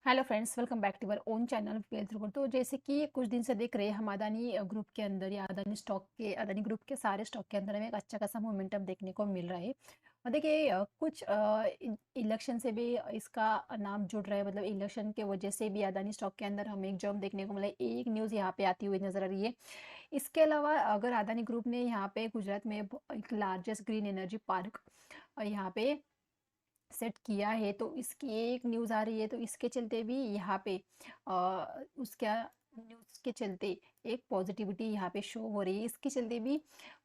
Hello friends, welcome back to our own channel wealth report. तो जैसे कि कुछ दिन से देख रहे हैं हम अदानी ग्रुप के अंदर या अदानी ग्रुप के सारे स्टॉक के अंदर हमें एक अच्छा खासा मोमेंटम देखने को मिल रहा है। और देखिए कुछ इलेक्शन से भी इसका नाम जुड़ रहा है, मतलब इलेक्शन के वजह से भी अदानी स्टॉक के अंदर हमें एक जंप देखने को मिला है। एक न्यूज़ यहाँ पे आती हुई नजर आ रही है। इसके अलावा अगर अदानी ग्रुप ने यहाँ पे गुजरात में एक लार्जेस्ट ग्रीन एनर्जी पार्क यहाँ पे सेट किया है, तो इसकी एक न्यूज़ आ रही है, तो इसके चलते भी यहाँ पे उसका न्यूज़ के चलते एक पॉजिटिविटी यहाँ पे शो हो रही है। इसके चलते भी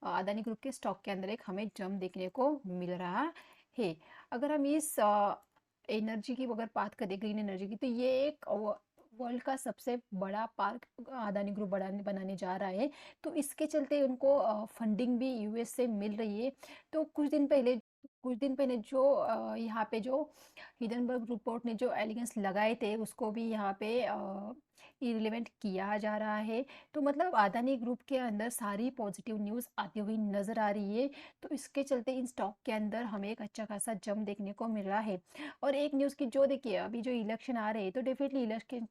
अदानी ग्रुप के स्टॉक के अंदर एक हमें जंप देखने को मिल रहा है। अगर हम इस एनर्जी की अगर बात करें, ग्रीन एनर्जी की, तो ये एक वर्ल्ड का सबसे बड़ा पार्क अदानी ग्रुप बनाने जा रहा है। तो इसके चलते उनको फंडिंग भी यूएस से मिल रही है। तो कुछ दिन पहले जो यहाँ पे जो हिडनबर्ग रिपोर्ट ने जो एलिगेंस लगाए थे, उसको भी यहाँ पे इरिलेवेंट किया जा रहा है। तो मतलब अदानी ग्रुप के अंदर सारी पॉजिटिव न्यूज़ आती हुई नजर आ रही है। तो इसके चलते इन स्टॉक के अंदर हमें एक अच्छा खासा जंप देखने को मिल रहा है। और एक न्यूज़ की जो देखिए, अभी जो इलेक्शन आ रहे हैं, तो डेफिनेटली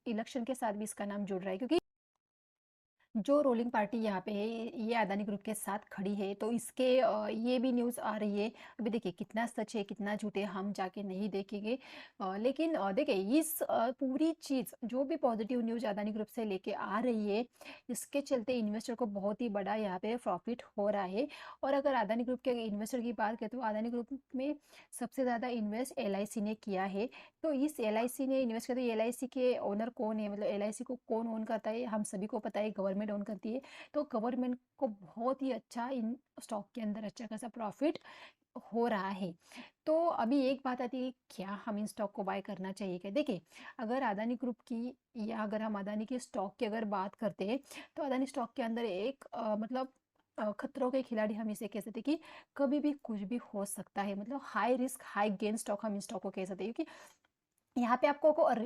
इलेक्शन के साथ भी इसका नाम जुड़ रहा है, क्योंकि जो रूलिंग पार्टी यहाँ पे है ये अदानी ग्रुप के साथ खड़ी है। तो इसके ये भी न्यूज़ आ रही है। अभी देखिए कितना सच है कितना झूठ है हम जाके नहीं देखेंगे, लेकिन देखिए इस पूरी चीज़ जो भी पॉजिटिव न्यूज़ अदानी ग्रुप से लेके आ रही है, इसके चलते इन्वेस्टर को बहुत ही बड़ा यहाँ पे प्रॉफिट हो रहा है। और अगर अदानी ग्रुप के इन्वेस्टर की बात करें, तो अदानी ग्रुप में सबसे ज़्यादा इन्वेस्ट एलआईसी ने किया है। तो इस एलआईसी ने इन्वेस्ट किया, तो एलआईसी के ओनर कौन है, मतलब एलआईसी को कौन ओन करता है, हम सभी को पता है गवर्नमेंट ओन करती है। तो गवर्नमेंट को बहुत ही अच्छा इन स्टॉक के अंदर अच्छा खासा प्रॉफिट हो रहा है। तो अभी एक बात आती है, क्या हम इन स्टॉक को बाय करना चाहिए क्या? देखिए, अगर अदानी ग्रुप की या अगर हम अदानी के स्टॉक की अगर बात करते हैं, तो अदानी स्टॉक के अंदर एक मतलब खतरों के खिलाड़ी हम इसे कह सकते हैं कि कभी भी कुछ भी हो सकता है। मतलब high risk high gain stock हम इन स्टॉक को कह सकते हैं, क्योंकि यहाँ पे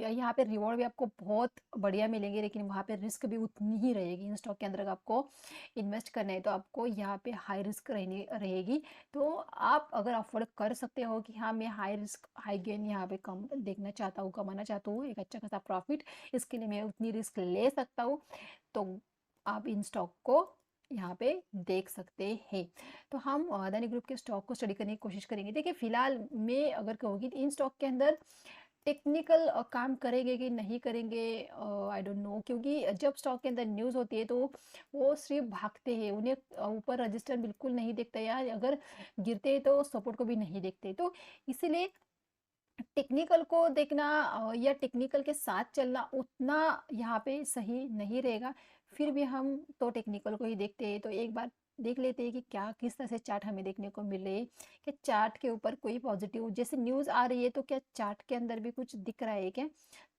यहाँ पे रिवॉर्ड भी आपको बहुत बढ़िया मिलेंगे, लेकिन वहाँ पे रिस्क भी उतनी ही रहेगी। इन स्टॉक के अंदर अगर आपको इन्वेस्ट करना है, तो आपको यहाँ पे हाई रिस्क रहनी रहेगी। तो आप अगर अफोर्ड कर सकते हो कि हाँ, मैं हाई रिस्क हाई गेन यहाँ पे कम देखना चाहता हूँ, कमाना चाहता हूँ एक अच्छा खासा प्रॉफिट, इसके लिए मैं उतनी रिस्क ले सकता हूँ, तो आप इन स्टॉक को यहाँ पे देख सकते हैं। तो हम अदानी ग्रुप के स्टॉक को स्टडी करने की कोशिश करेंगे। देखिए फिलहाल मैं अगर कहूँगी, इन स्टॉक के अंदर टेक्निकल काम करेंगे कि नहीं करेंगे, आई डोंट नो, क्योंकि जब स्टॉक के अंदर न्यूज़ होती है, तो वो सिर्फ भागते हैं, उन्हें ऊपर रजिस्टर बिल्कुल नहीं दिखता, या अगर गिरते हैं तो सपोर्ट को भी नहीं देखते। तो इसीलिए टेक्निकल को देखना या टेक्निकल के साथ चलना उतना यहाँ पे सही नहीं रहेगा। फिर भी हम तो टेक्निकल को ही देखते हैं। तो एक बार देख लेते हैं कि क्या किस तरह से चार्ट हमें देखने को मिल रहे हैं, कि चार्ट के ऊपर कोई पॉजिटिव जैसे न्यूज़ आ रही है, तो क्या चार्ट के अंदर भी कुछ दिख रहा है क्या?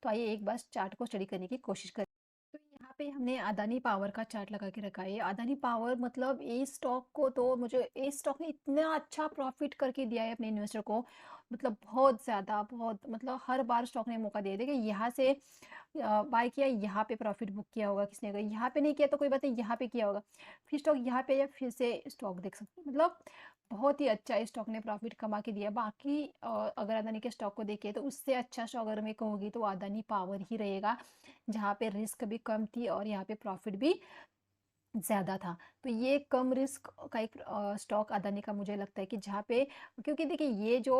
तो आइए एक बार चार्ट को स्टडी करने की कोशिश करें। तो यहाँ पे हमने अदानी पावर का चार्ट लगा के रखा है। अदानी पावर मतलब इस स्टॉक को, तो मुझे इस स्टॉक ने इतना अच्छा प्रॉफिट करके दिया है अपने इन्वेस्टर को, मतलब बहुत ज़्यादा, बहुत, मतलब हर बार स्टॉक ने मौका दिया। देखिए यहाँ से बाय किया, यहाँ पे प्रॉफिट बुक किया होगा किसने, अगर यहाँ पे नहीं किया तो कोई बात नहीं, यहाँ पे किया होगा, फिर स्टॉक यहाँ पे, या फिर से स्टॉक देख सकते हैं। मतलब बहुत ही अच्छा इस स्टॉक ने प्रॉफिट कमा के दिया। बाकी अगर अदानी के स्टॉक को देखिए, तो उससे अच्छा स्टॉक अगर मैं कहूँगी तो अदानी पावर ही रहेगा, जहाँ पे रिस्क भी कम थी और यहाँ पे प्रॉफिट भी ज़्यादा था। तो ये कम रिस्क का एक स्टॉक अदानी का मुझे लगता है कि जहाँ पे, क्योंकि देखिए ये जो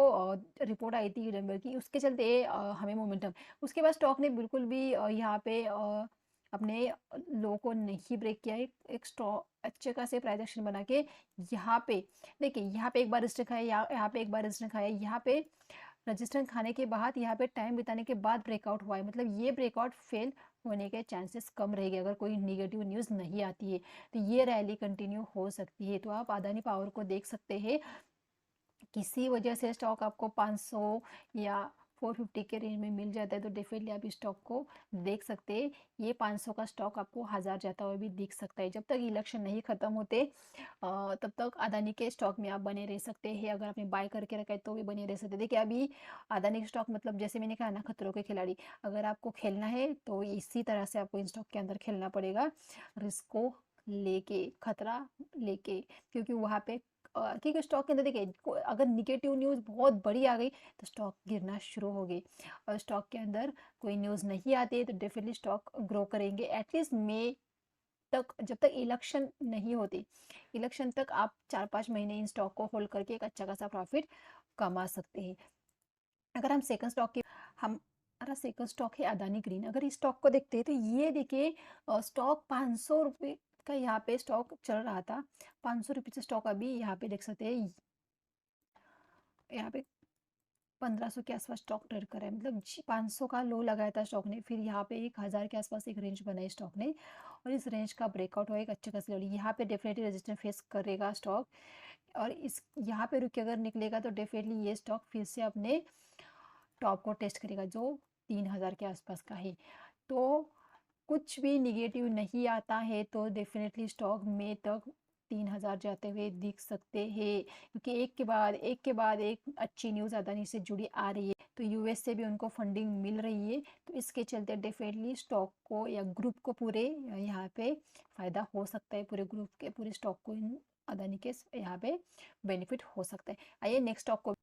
रिपोर्ट आई थी हिडनबर्ग की, उसके चलते हमें मोमेंटम, उसके बाद स्टॉक ने बिल्कुल भी यहाँ पे अपने लो को नहीं ब्रेक किया है। एक स्टॉक अच्छे खासे प्राइस एक्शन बना के यहाँ पे, देखिए यहाँ पे एक बार रजिस्टर खाया, यहाँ पे एक बार रजिस्टर खाया, यहाँ पे रजिस्टर खाने के बाद यहाँ पे टाइम बिताने के बाद ब्रेकआउट हुआ है। मतलब ये ब्रेकआउट फेल होने के चांसेस कम रहेंगे अगर कोई निगेटिव न्यूज़ नहीं आती है। तो ये रैली कंटिन्यू हो सकती है। तो आप अदानी पावर को देख सकते हैं, किसी वजह से स्टॉक आपको 500 या 450 के रेंज में मिल जाता है, तो डेफिनेटली आप इस स्टॉक को देख सकते हैं। ये 500 का स्टॉक आपको 1000 जाता हुआ भी दिख सकता है। जब तक इलेक्शन नहीं खत्म होते तब तक अदानी के स्टॉक में आप बने रह सकते हैं। अगर आपने बाय करके रखा है तो भी बने रह सकते हैं। देखिए अभी अदानी के स्टॉक, मतलब जैसे मैंने कहा ना, खतरों के खिलाड़ी, अगर आपको खेलना है तो इसी तरह से आपको इन स्टॉक के अंदर खेलना पड़ेगा, रिस्क को लेके, खतरा लेके, क्योंकि वहाँ पे क्योंकि स्टॉक के अंदर देखिए अगर निगेटिव न्यूज़ बहुत बड़ी आ गई तो स्टॉक गिरना शुरू हो गई, और स्टॉक के अंदर कोई न्यूज़ नहीं आती है तो डेफिनेटली स्टॉक ग्रो करेंगे एटलीस्ट मई तक, जब तक इलेक्शन नहीं होती। इलेक्शन तक आप 4-5 महीने इन स्टॉक को होल्ड करके एक अच्छा खासा प्रॉफिट कमा सकते हैं। अगर हम सेकंड स्टॉक की हमारा सेकंड स्टॉक है अदानी ग्रीन। अगर इस स्टॉक को देखते हैं तो ये देखिए स्टॉक 500 रुपये का यहाँ पे स्टॉक चल रहा था। 500 रुपये से स्टॉक अभी यहाँ पे देख सकते हैं, यहाँ पे 1500 के आसपास स्टॉक ट्रेड कर रहा है। मतलब 500 का लो लगाया था स्टॉक ने, फिर यहाँ पे 1000 के आसपास एक रेंज बनाई स्टॉक ने, और इस रेंज का ब्रेकआउट हुआ एक अच्छे खासे लेवल। यहाँ पे डेफिनेटली रेजिस्टेंस फेस करेगा स्टॉक, और इस यहाँ पे रुक के अगर निकलेगा तो डेफिनेटली ये स्टॉक फिर से अपने टॉप को टेस्ट करेगा जो 3000 के आसपास का है। तो कुछ भी निगेटिव नहीं आता है तो डेफिनेटली स्टॉक में तक 3000 जाते हुए दिख सकते हैं, क्योंकि एक के बाद एक अच्छी न्यूज़ अदानी से जुड़ी आ रही है। तो यूएस से भी उनको फंडिंग मिल रही है, तो इसके चलते डेफिनेटली स्टॉक को या ग्रुप को पूरे यहाँ पे फ़ायदा हो सकता है, पूरे ग्रुप के पूरे स्टॉक को इन अदानी के यहाँ पे बेनिफिट हो सकता है। आइए नेक्स्ट स्टॉक को,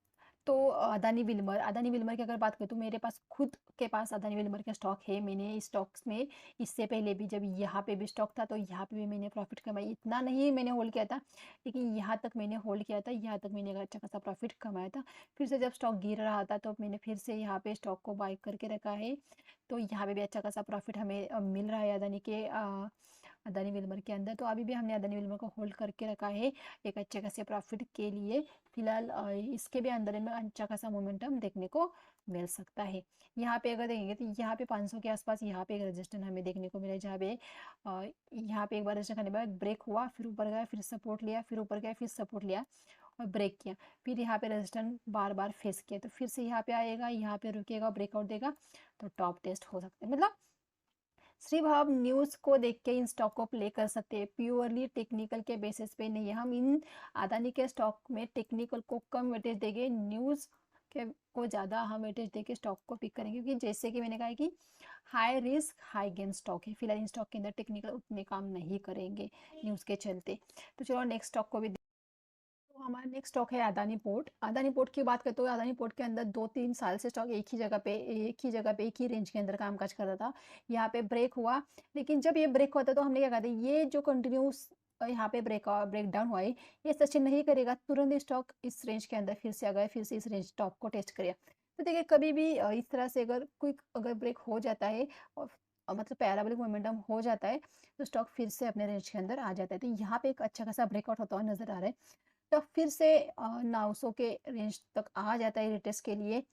तो अदानी विल्मर की अगर बात करें तो मेरे पास खुद के पास अदानी विल्मर का स्टॉक है। मैंने इस स्टॉक्स में इससे पहले भी जब यहाँ पे भी स्टॉक था तो यहाँ पे भी मैंने प्रॉफिट कमाई। इतना नहीं मैंने होल्ड किया था, लेकिन यहाँ तक मैंने होल्ड किया था, यहाँ तक मैंने अच्छा खासा प्रॉफिट कमाया था। फिर से जब स्टॉक गिर रहा था तो मैंने फिर से यहाँ पे स्टॉक को बाय करके रखा है, तो यहाँ पे भी अच्छा खासा प्रॉफिट हमें मिल रहा है अदानी विल्मर के अंदर। तो अभी भी हमने अदानी विल्मर को होल्ड करके रखा है एक अच्छे खासे प्रॉफिट के लिए। फिलहाल इसके भी अंदर में अच्छा खासा मोमेंटम देखने को मिल सकता है। यहाँ पे अगर देखेंगे तो यहाँ पे 500 के आसपास यहाँ पे एक रेजिस्टेंस हमें देखने को मिला, जहाँ पे यहाँ पे एक बार रेजिस्टेंस करने के बाद ब्रेक हुआ, फिर ऊपर गया, फिर सपोर्ट लिया, फिर ऊपर गया, फिर सपोर्ट लिया और ब्रेक किया, फिर यहाँ पे रेजिस्टेंस बार बार फेस किया, तो फिर से यहाँ पे आएगा, यहाँ पे रुकेगा, ब्रेकआउट देगा तो टॉप टेस्ट हो सकता है। मतलब सिर्फ हम न्यूज़ को देख के इन स्टॉक को प्ले कर सकते हैं, प्योरली टेक्निकल के बेसिस पे नहीं। हम इन अदानी के स्टॉक में टेक्निकल को कम वेटेज देंगे, न्यूज़ के को ज़्यादा हम वेटेज देके स्टॉक को पिक करेंगे, क्योंकि जैसे कि मैंने कहा कि high risk high gain stock है। फिलहाल इन स्टॉक के अंदर टेक्निकल उतने काम नहीं करेंगे न्यूज़ के चलते। तो चलो नेक्स्ट स्टॉक को भी, तो हमारा नेक्स्ट स्टॉक है अदानी पोर्ट। अदानी पोर्ट की बात करते हुए अदानी पोर्ट के अंदर 2-3 साल से स्टॉक एक ही जगह पे एक ही रेंज के अंदर कामकाज कर रहा था। यहाँ पे ब्रेक हुआ, लेकिन जब ये ब्रेक हुआ था तो हमने क्या कहा था, ये जो कंटिन्यूस यहाँ पे ब्रेक डाउन हुआ है ये सस्टेन नहीं करेगा, तुरंत स्टॉक इस रेंज के अंदर फिर से आ गया, फिर से इस रेंज टॉप को टेस्ट करेगा। तो देखिए कभी भी इस तरह से अगर क्विक अगर ब्रेक हो जाता है और मतलब पैराबोलिक मोमेंटम हो जाता है तो स्टॉक फिर से अपने रेंज के अंदर आ जाता है। तो यहाँ पे एक अच्छा खासा ब्रेकआउट होता हुआ नजर आ रहा है, तो फिर से 900 के रेंज तक आ जाता है रिटेस्ट के लिए,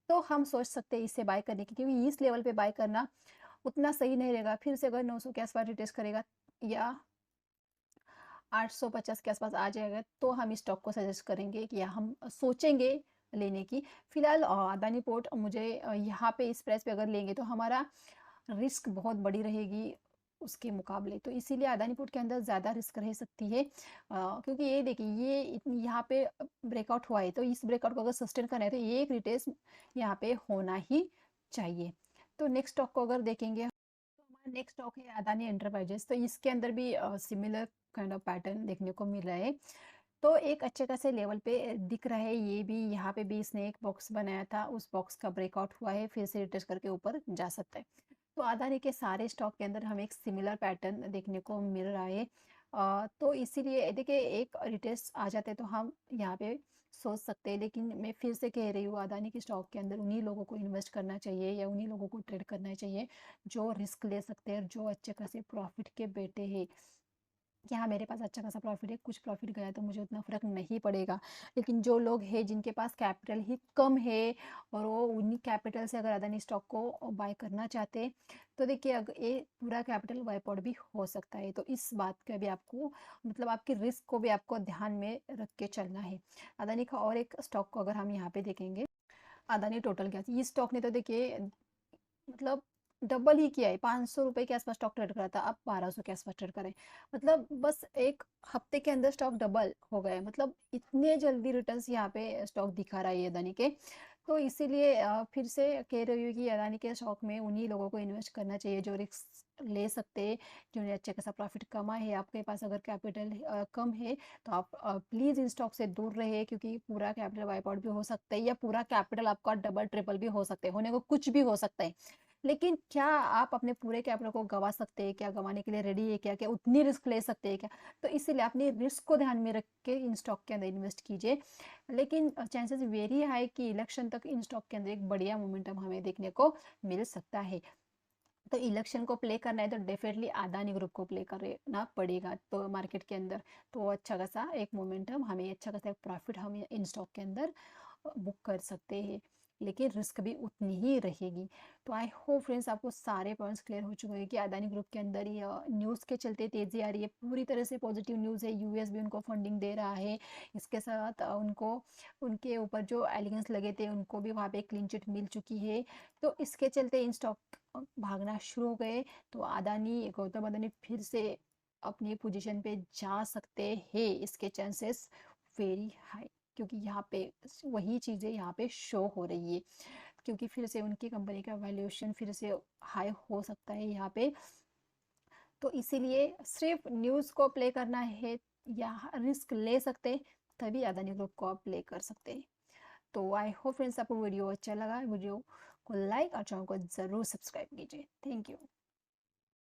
तो हम सोच सकते हैं इसे बाय करने की, क्योंकि इस लेवल पे बाय करना उतना सही नहीं रहेगा। फिर से अगर 900 के आसपास रिटेस्ट करेगा या 850 के आसपास आ जाएगा तो हम इस स्टॉक को सजेस्ट करेंगे कि या हम सोचेंगे लेने की। फिलहाल अदानी पोर्ट मुझे यहाँ पे इस प्राइस पे अगर लेंगे तो हमारा रिस्क बहुत बड़ी रहेगी उसके मुकाबले, तो इसीलिए अदानी पोर्ट के अंदर ज़्यादा रिस्क रह सकती है, क्योंकि ये देखिए ये यहाँ पे ब्रेकआउट हुआ है, तो इस ब्रेकआउट को अगर सस्टेन करना है तो ये एक रिटेस्ट यहाँ पे होना ही चाहिए। तो नेक्स्ट स्टॉक को अगर देखेंगे, तो हमारा नेक्स्ट स्टॉक है अदानी एंटरप्राइजेस। तो इसके अंदर भी सिमिलर काइंड ऑफ पैटर्न देखने को मिल रहा है, तो एक अच्छे खासे लेवल पे दिख रहा है। ये भी यहाँ पे भी इसने एक बॉक्स बनाया था, उस बॉक्स का ब्रेकआउट हुआ है, फिर से रिटेस्ट करके ऊपर जा सकता है। तो अदानी के सारे स्टॉक के अंदर हमें एक सिमिलर पैटर्न देखने को मिल रहा है, तो इसीलिए देखिए एक रिटेस्ट आ जाते तो हम यहाँ पे सोच सकते हैं, लेकिन मैं फिर से कह रही हूँ अदानी के स्टॉक के अंदर उन्हीं लोगों को इन्वेस्ट करना चाहिए या उन्हीं लोगों को ट्रेड करना चाहिए जो रिस्क ले सकते हैं और जो अच्छे खासे प्रॉफिट के बेटे हैं। कि हाँ मेरे पास अच्छा खासा प्रॉफिट है, कुछ प्रॉफिट गया तो मुझे उतना फ़र्क नहीं पड़ेगा, लेकिन जो लोग हैं जिनके पास कैपिटल ही कम है और वो उन्हीं कैपिटल से अगर अदानी स्टॉक को बाय करना चाहते हैं तो देखिए अगर ये पूरा कैपिटल वाइप आउट भी हो सकता है। तो इस बात का भी आपको मतलब आपके रिस्क को भी आपको ध्यान में रख के चलना है। अदानी का और एक स्टॉक को अगर हम यहाँ पे देखेंगे, अदानी टोटल गैस, ये स्टॉक ने तो देखिए मतलब डबल ही किया है। 500 रुपए के आसपास स्टॉक ट्रेड करा था, अब 1200 के आसपास ट्रेड करें, मतलब बस एक हफ्ते के अंदर स्टॉक डबल हो गए। मतलब इतने जल्दी रिटर्न्स यहाँ पे स्टॉक दिखा रहा है ये अदानी के। तो इसीलिए फिर से कह रही हूँ कि अदानी के स्टॉक में उन्हीं लोगों को इन्वेस्ट करना चाहिए जो रिस्क ले सकते हैं, जिन्होंने अच्छे खासा प्रॉफिट कमा है। आपके पास अगर कैपिटल कम है तो आप प्लीज़ इन स्टॉक से दूर रहिए, क्योंकि पूरा कैपिटल वाइप आउट भी हो सकता है, या पूरा कैपिटल आपका डबल ट्रिपल भी हो सकते हैं, होने को कुछ भी हो सकता है। लेकिन क्या आप अपने पूरे कैपिटल को गवा सकते हैं क्या? गंवाने के लिए रेडी है क्या? क्या उतनी रिस्क ले सकते हैं क्या? तो इसीलिए अपने रिस्क को ध्यान में रख के इन स्टॉक के अंदर इन्वेस्ट कीजिए। लेकिन चांसेस वेरी हाई कि इलेक्शन तक इन स्टॉक के अंदर एक बढ़िया मोमेंटम हमें देखने को मिल सकता है। तो इलेक्शन को प्ले करना है तो डेफिनेटली अदानी ग्रुप को प्ले करना पड़ेगा तो मार्केट के अंदर। तो अच्छा खासा एक मोमेंटम हमें, अच्छा खासा एक प्रॉफिट हम इन स्टॉक के अंदर बुक कर सकते हैं, लेकिन रिस्क भी उतनी ही रहेगी। तो आई होप फ्रेंड्स आपको सारे पॉइंट्स क्लियर हो चुके हैं कि अदानी ग्रुप के अंदर ये न्यूज़ के चलते तेज़ी आ रही है, पूरी तरह से पॉजिटिव न्यूज़ है। यूएस भी उनको फंडिंग दे रहा है, इसके साथ उनको उनके ऊपर जो एलिगेंस लगे थे उनको भी वहाँ पे क्लीन चिट मिल चुकी है। तो इसके चलते इन स्टॉक भागना शुरू हो गए। तो अदानी, गौतम अदानी फिर से अपनी पोजीशन पे जा सकते हैं, इसके चांसेस वेरी हाई, क्योंकि यहाँ पे वही चीज़ें यहाँ पे शो हो रही है, क्योंकि फिर से उनकी कंपनी का वैल्यूएशन फिर से हाई हो सकता है यहाँ पे। तो इसीलिए सिर्फ न्यूज़ को प्ले करना है या रिस्क ले सकते हैं, तभी अदानी ग्रुप को आप प्ले कर सकते हैं। तो आई होप फ्रेंड्स आपको वीडियो अच्छा लगा। वीडियो को लाइक और चैनल को ज़रूर सब्सक्राइब कीजिए। Thank you.